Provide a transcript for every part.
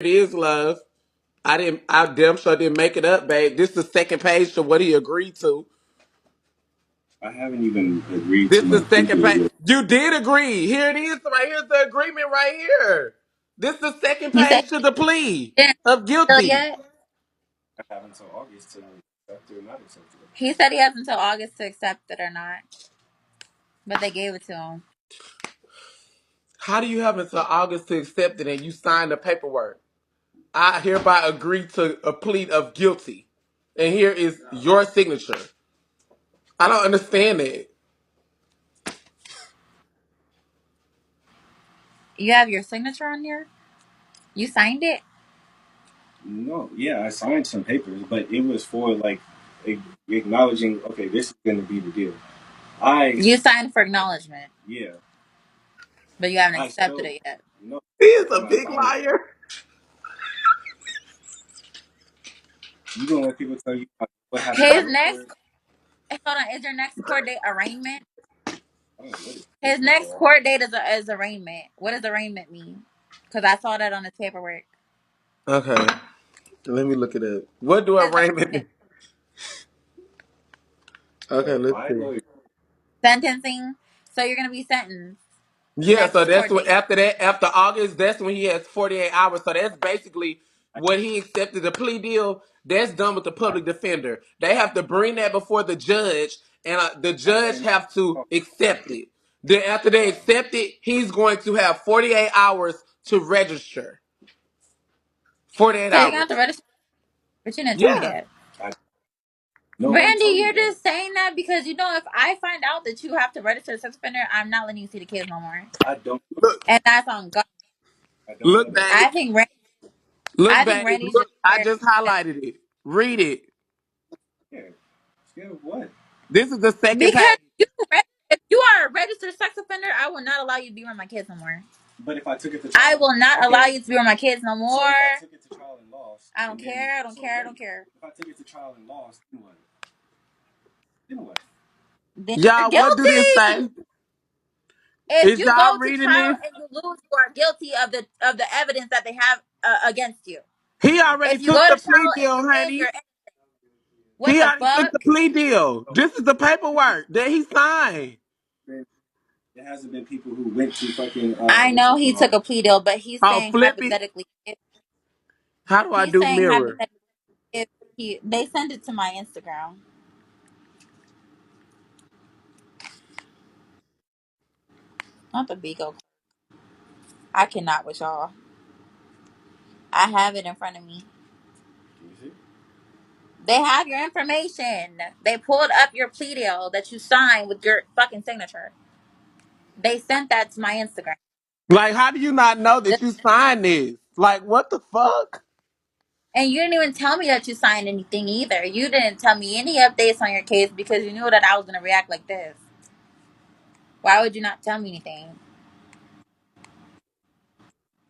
It is love. I damn sure didn't make it up, babe. This is the second page to what he agreed to. I haven't even agreed to This is no the plea second deal page. yet. You did agree. Here it is. Right here's the agreement right here. This is the second He said page to the plea he didn't of feel it guilty. yet. I have until August to accept it or not accept it. He said he has until August to accept it or not, but they gave it to him. How do you have until August to accept it and you signed the paperwork? I hereby agree to a plea of guilty. And here is your signature. I don't understand it. You have your signature on here. You signed it. No, yeah, I signed some papers, but it was for like acknowledging, okay, this is going to be the deal. I, You signed for acknowledgement, yeah, but you haven't I accepted still, it yet. no, He is a I'm not big signing. liar. You gonna let people tell you what happened in His your next, court? hold on, is your next court date arraignment? I don't know what His this is next for. court date is arraignment. What does arraignment mean? Because I saw that on his paperwork. Okay, let me look it up. What do What is arraignment arraignment? mean? Okay, let's My see. lawyer, Sentencing. So you're gonna be sentenced. Yeah, so Next that's court what date. after that, after August, that's when he has 48 hours. So that's basically I, what he accepted the plea deal. That's done with the I, public defender. They have to bring that before the judge, and the I judge am. have to Oh, accept it. Then after they uh, accept it, he's going to have 48 hours to register. 48 So you're gonna hours. have to register, but you didn't tell me Yeah. that. I, no one Randy, told me you're that. just saying that because you know if I find out that you have to register as a sex offender, I'm not letting you see the kids no more. I don't. Look, And that's on God. I don't know look, that. babe. I think Randy, Look, I think babe. Randy's Look, just I scared. just highlighted it. Read it. Yeah, scared of what? This is the second Because page. if you are a registered sex offender, I will not allow you to be around my kids no more. But if I took it to I trial, will not allow okay. you to be around my kids no So more. if I took it to trial and lost, I don't and then care. I don't so care. I don't wait, care. if I took it to trial and lost, then what? Then what? Then you're Y'all, what do this guilty. say? If Is you y'all go to reading trial this? and you lose, you are guilty of the evidence that they have against you. He already If you took go the to plea trial and deal, you win, honey. you're what He the already took fuck? the plea deal. So This is the paperwork that he signed. then there hasn't been people who went to fucking I what's know it he took called? a plea deal, but he's Oh, saying flip it. hypothetically, if How do I he's do saying mirror? hypothetically, if he they send it to my Instagram, not the Bigo. I cannot with y'all. I have it in front of me. Let me see. They have your information. They pulled up your plea deal that you signed with your fucking signature. They sent that to my Instagram. Like, how do you not know that you signed this? Like, what the fuck? And you didn't even tell me that you signed anything either. You didn't tell me any updates on your case because you knew that I was gonna react like this. Why would you not tell me anything?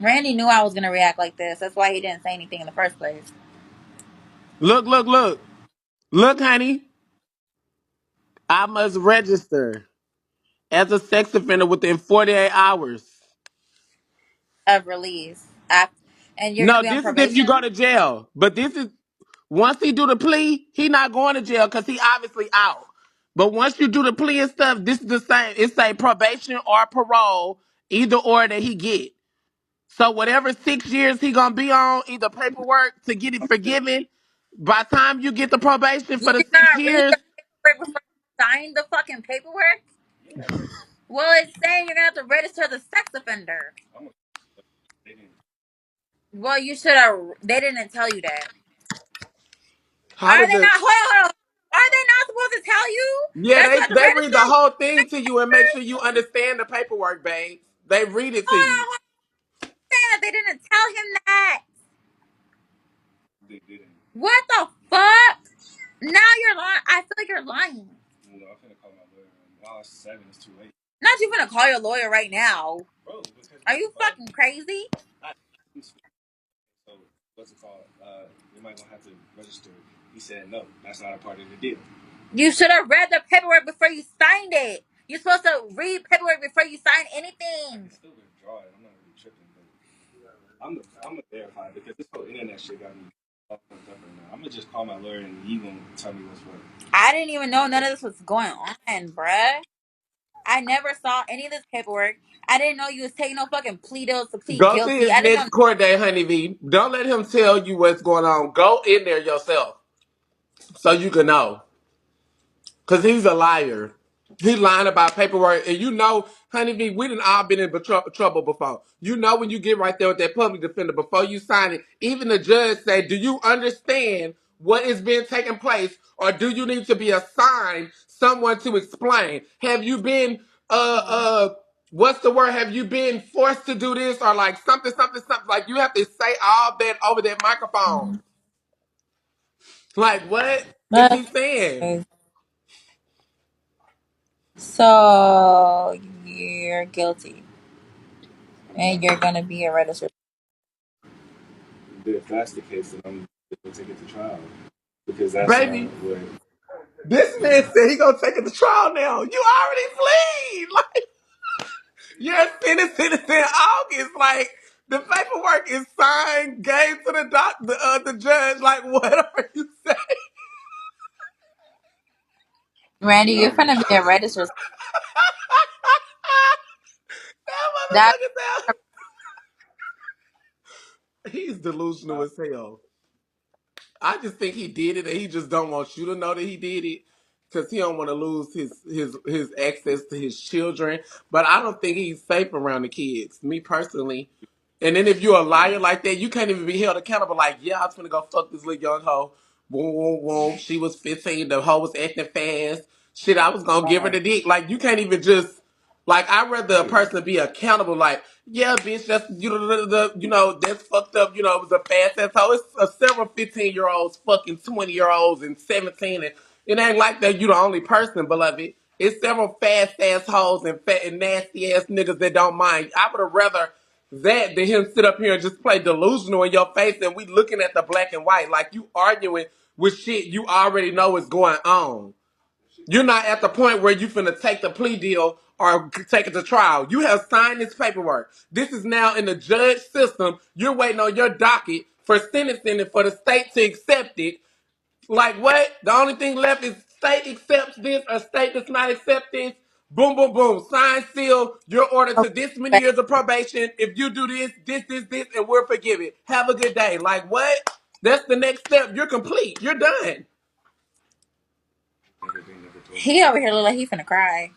Randy knew I was gonna react like this. That's why he didn't say anything in the first place. Look, look, look. Look, honey. I must register as a sex offender within 48 hours. Of release. After, and you're gonna No, be on this is if you go probation? to jail. But this is once he do the plea, he not going to jail because he obviously out. But once you do the plea and stuff, this is the same. It's a probation or parole, either or that he get. So whatever 6 years he gonna be on, either paperwork to get it I'm sure. forgiven. By the time you get the probation You for the did six not read years, the paperwork before you signed the fucking paperwork? Yeah, Well, it's saying you're gonna have to register as a sex offender. I'm a, they didn't. Well, you should have. They didn't tell you that. how Are did they the not? Hold on. Are they not supposed to tell you yeah that you they have to they read register? the whole thing to you and make sure you understand the paperwork, babe. They read it to you. Hold on. Saying that they didn't tell him that. They didn't. What the fuck? Now you're lying. I feel like you're lying. No, I'm gonna call my lawyer. Now it's 7. It's too late, Not you gonna call your lawyer right now. bro. Because Are what the you fuck? fucking crazy? I, so what's it called? You might gonna have to register. He said no. That's not a part of the deal. You should have read the paperwork before you signed it. You're supposed to read paperwork before you sign I can anything. still withdraw it. I'm not really tripping, but I'm gonna verify because this whole internet shit got me all fucked up right now. I'm gonna just call my lawyer and he gonna tell me what's what. I didn't even know none of this was going on, bruh. I never saw any of this paperwork. I didn't know you was taking no fucking plea deals to plead Go to guilty. his I didn't know. next court date, honey V. Don't let him tell you what's going on. Go in there yourself so you can know. Because he's a liar. He lying about paperwork. And you know, honey B, we done all been in trouble before. You know when you get right there with that public defender, before you sign it, even the judge say, do you understand what is being taken place? Or do you need to be assigned someone to explain? Have you been, what's the word? Have you been forced to do this? Or like something, something, something. Like you have to say all that over that microphone. Like what is That's he saying? crazy. So you're guilty, and you're gonna be a registered. If that's the case, then I'm gonna take it to trial because that's Baby, what. this man said he gonna take it to trial now. You already plead. Like you're sentenced in August. Like the paperwork is signed, gave to the judge. Like what are you saying? Randy, you're No, gonna be a registered. That That motherfucker said he's delusional as hell. I just think he did it, and he just don't want you to know that he did it because he don't want to lose his access to his children. But I don't think he's safe around the kids. Me personally. And then if you're a liar like that, you can't even be held accountable. Like, yeah, I was gonna go fuck this little young hoe. Boom, boom, boom. She was 15. The hoe was acting fast. Shit, I was gonna give her the dick. Like, you can't even just like. I'd rather a yeah. person be accountable. Like, yeah, bitch, that's you know that's fucked up. You know, it was a fast ass hoe. It's several 15-year-olds, fucking 20-year-olds, and 17, and it ain't like that. You the only person, beloved. It's several fast ass hoes and fat and nasty ass niggas that don't mind. I would have rather that than him sit up here and just play delusional in your face and we looking at the black and white like you arguing with shit you already know is going on. You're not at the point where you finna take the plea deal or take it to trial. You have signed this paperwork. This is now in the judge system. You're waiting on your docket for sentencing and for the state to accept it. Like what? The only thing left is state accepts this or state does not accept this. Boom, boom, boom. Sign, seal. You're ordered to this many years of probation. If you do this, and we're forgiven. Have a good day. Like what? That's the next step. You're complete. You're done. Never told me he that. over here look like he finna cry.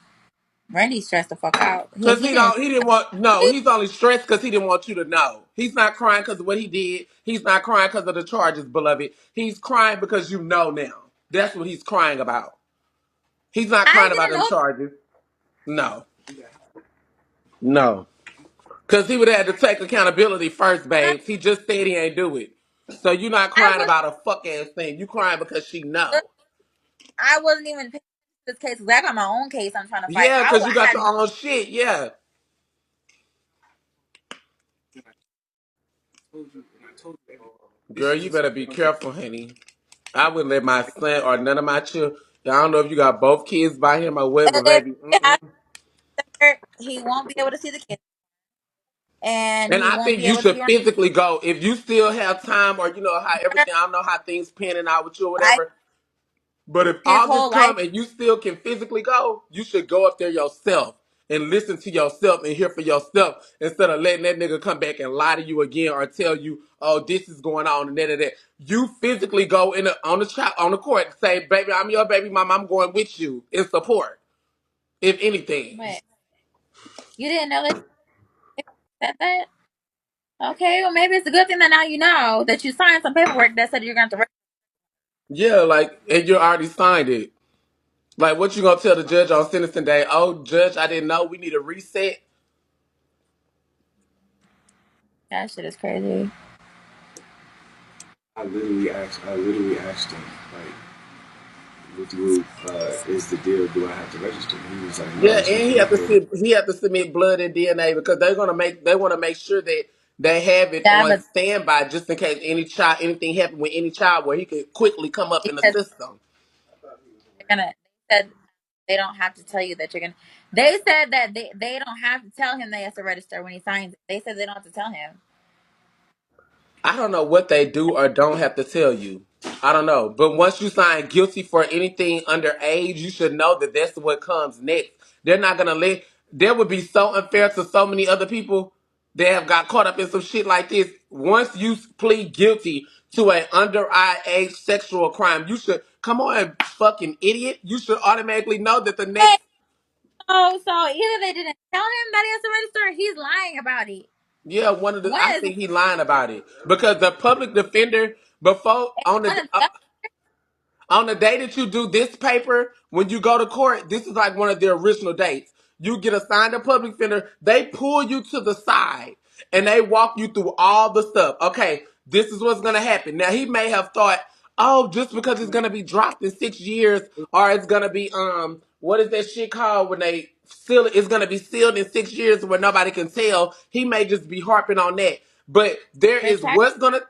Randy's stressed the fuck out. Cause He didn't. he didn't want, no, he's only stressed because he didn't want you to know. He's not crying because of what he did. He's not crying because of the charges, beloved. He's crying because you know now. That's what he's crying about. He's not I crying about didn't them know. charges. No. No. Because he would have had to take accountability first, I, babes. He just said he ain't do it. So you're not I crying was. about a fuck ass thing. You crying because she know. I wasn't even paying attention to this case because I got my own case I'm trying to fight. Yeah, because you I got had your no. own shit. Yeah. And I told you, this Girl, is you just better be careful, honey. I wouldn't let my son or none of my children. I don't know if you got both kids by him or whatever, If baby. he Mm-mm. he won't be able to see the kids, and And he I won't think be you able to should be around. physically go if you still have time, or you know how everything. I don't know how things panning out with you or Like whatever. But if his August whole life. come and you still can physically go, you should go up there yourself and listen to yourself and hear for yourself instead of letting that nigga come back and lie to you again or tell you, oh, this is going on and that. You physically go on the court and say, baby, I'm your baby mama. I'm going with you in support, if anything. But you didn't know that he said that. Okay, well maybe it's a good thing that now you know that you signed some paperwork that said you're going to. Yeah, like, and you already signed it. Like, what you gonna tell the judge on sentencing day? Oh, judge, I didn't know. We need a reset. That shit is crazy. I literally asked him, like, with you, is the deal, do I have to register? He was like, Yeah, no, it's and nothing like that. he have to submit blood and DNA because they want to make sure that they have it Yeah, on but standby just in case anything happen with any child where he could quickly come up in the because system. they're gonna they said they don't have to tell you that you're gonna. They said that they don't have to tell him they has to register when he signs it. They said they don't have to tell him. I don't know what they do or don't have to tell you. I don't know. But once you sign guilty for anything underage, you should know that that's what comes next. They're not going to let, that would be so unfair to so many other people that have got caught up in some shit like this. Once you plead guilty to an underage sexual crime, you should, come on, fucking idiot. You should automatically know that the Hey, next, so either they didn't tell him that he has to register, or he's lying about it. yeah, one of the, One I is think he lying about it. Because the public defender, before, on one the, of the on the day that you do this paper, when you go to court, this is like one of the original dates. You get assigned a public defender. They pull you to the side and they walk you through all the stuff. Okay, this is what's going to happen. Now, he may have thought, oh, just because it's going to be dropped in 6 years or it's going to be, what is that shit called when they seal it? It's going to be sealed in 6 years where nobody can tell. He may just be harping on that. But there is retract. what's going to,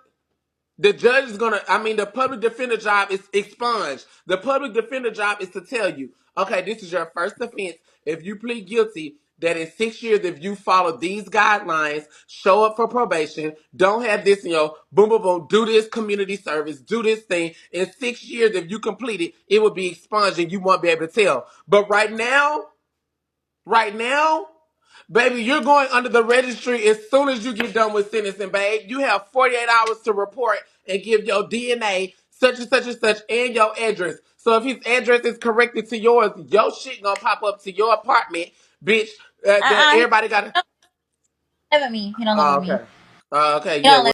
the judge is gonna, I mean, the public defender job is expunged. The public defender job is to tell you, okay, this is your first offense. If you plead guilty, that in 6 years, if you follow these guidelines, show up for probation, don't have this, boom, boom, boom, do this community service, do this thing. In 6 years, if you complete it, it will be expunged and you won't be able to tell. But right now, baby, you're going under the registry as soon as you get done with sentencing, babe. You have 48 hours to report and give your DNA, such and such and such, and your address. So if his address is corrected to yours, your shit gonna pop up to your apartment, bitch. That He everybody got to. don't live with me. He don't live Oh, with me. okay. Okay, He yeah. don't Well, live